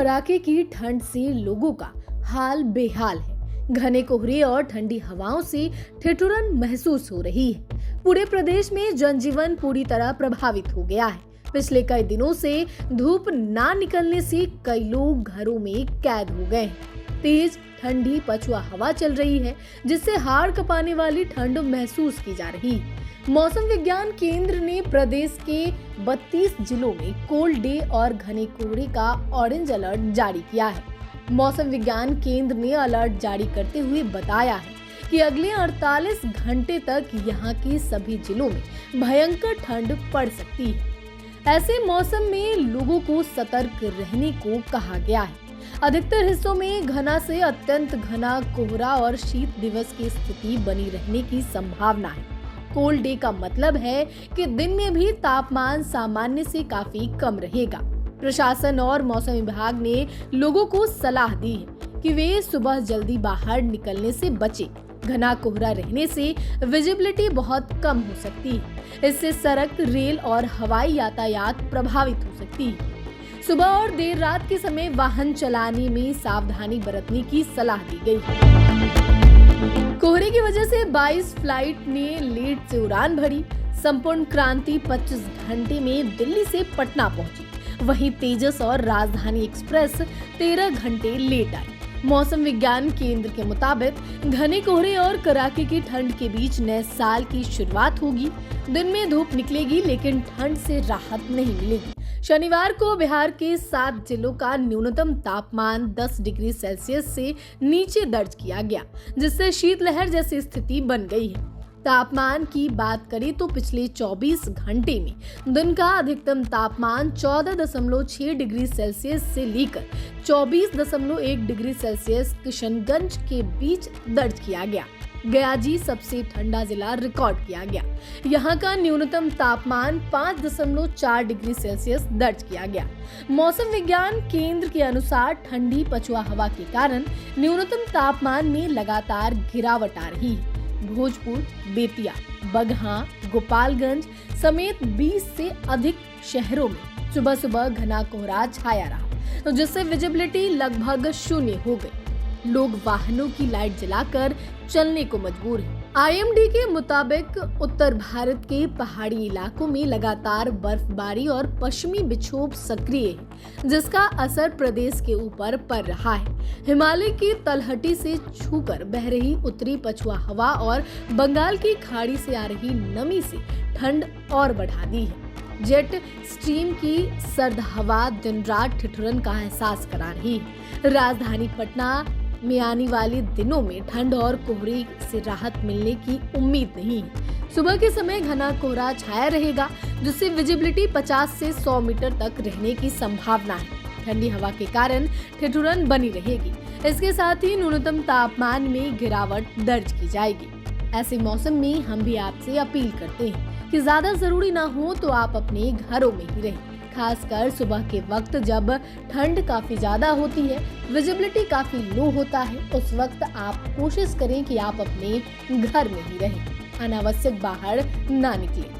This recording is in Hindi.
कड़ाके की ठंड से लोगों का हाल बेहाल है। घने कोहरे और ठंडी हवाओं से ठिठुरन महसूस हो रही है। पूरे प्रदेश में जनजीवन पूरी तरह प्रभावित हो गया है। पिछले कई दिनों से धूप ना निकलने से कई लोग घरों में कैद हो गए हैं। तेज ठंडी पछुआ हवा चल रही है, जिससे हाड़ कपाने वाली ठंड महसूस की जा रही है। मौसम विज्ञान केंद्र ने प्रदेश के 32 जिलों में कोल्ड डे और घने कोहरे का ऑरेंज अलर्ट जारी किया है। मौसम विज्ञान केंद्र ने अलर्ट जारी करते हुए बताया है कि अगले 48 घंटे तक यहाँ के सभी जिलों में भयंकर ठंड पड़ सकती है। ऐसे मौसम में लोगों को सतर्क रहने को कहा गया है। अधिकतर हिस्सों में घना से अत्यंत घना कोहरा और शीत दिवस की स्थिति बनी रहने की संभावना है। कोल्ड डे का मतलब है कि दिन में भी तापमान सामान्य से काफी कम रहेगा। प्रशासन और मौसम विभाग ने लोगों को सलाह दी है कि वे सुबह जल्दी बाहर निकलने से बचें। घना कोहरा रहने से विजिबिलिटी बहुत कम हो सकती है। इससे सड़क, रेल और हवाई यातायात प्रभावित हो सकती है। सुबह और देर रात के समय वाहन चलाने में सावधानी बरतने की सलाह दी गई है। कोहरे की वजह से 22 फ्लाइट ने लेट से उड़ान भरी। संपूर्ण क्रांति 25 घंटे में दिल्ली से पटना पहुंची। वहीं तेजस और राजधानी एक्सप्रेस 13 घंटे लेट आई। मौसम विज्ञान केंद्र के मुताबिक घने कोहरे और कड़ाके की ठंड के बीच नए साल की शुरुआत होगी। दिन में धूप निकलेगी, लेकिन ठंड से राहत नहीं मिलेगी। शनिवार को बिहार के 7 जिलों का न्यूनतम तापमान 10 डिग्री सेल्सियस से नीचे दर्ज किया गया, जिससे शीतलहर जैसी स्थिति बन गई है। तापमान की बात करें तो पिछले 24 घंटे में दिन का अधिकतम तापमान 14.6 डिग्री सेल्सियस से लेकर 24.1 डिग्री सेल्सियस किशनगंज के बीच दर्ज किया गया। गयाजी सबसे ठंडा जिला रिकॉर्ड किया गया। यहाँ का न्यूनतम तापमान 5.4 डिग्री सेल्सियस दर्ज किया गया। मौसम विज्ञान केंद्र के अनुसार ठंडी पछुआ हवा के कारण न्यूनतम तापमान में लगातार गिरावट आ रही है। भोजपुर, बेतिया, बगहा, गोपालगंज समेत 20 से अधिक शहरों में सुबह सुबह घना कोहरा छाया रहा, तो जिससे विजिबिलिटी लगभग शून्य हो गई। लोग वाहनों की लाइट जलाकर चलने को मजबूर हैं। IMD के मुताबिक उत्तर भारत के पहाड़ी इलाकों में लगातार बर्फबारी और पश्चिमी विक्षोभ सक्रिय है, जिसका असर प्रदेश के ऊपर पड़ रहा है। हिमालय की तलहटी से छूकर बह रही उत्तरी पछुआ हवा और बंगाल की खाड़ी से आ रही नमी से ठंड और बढ़ा दी है। जेट स्ट्रीम की सर्द हवा दिन रात ठिठुरन का एहसास करा रही है। राजधानी पटना में आने वाले दिनों में ठंड और कोहरे से राहत मिलने की उम्मीद नहीं है। सुबह के समय घना कोहरा छाया रहेगा, जिससे विजिबिलिटी 50 से 100 मीटर तक रहने की संभावना है। ठंडी हवा के कारण ठिठुरन बनी रहेगी। इसके साथ ही न्यूनतम तापमान में गिरावट दर्ज की जाएगी। ऐसे मौसम में हम भी आपसे अपील करते हैं कि ज्यादा जरूरी ना हो तो आप अपने घरों में ही रहें। खासकर सुबह के वक्त जब ठंड काफी ज्यादा होती है, विजिबिलिटी काफी लो होता है, उस वक्त आप कोशिश करें कि आप अपने घर में ही रहें, अनावश्यक बाहर ना निकलें।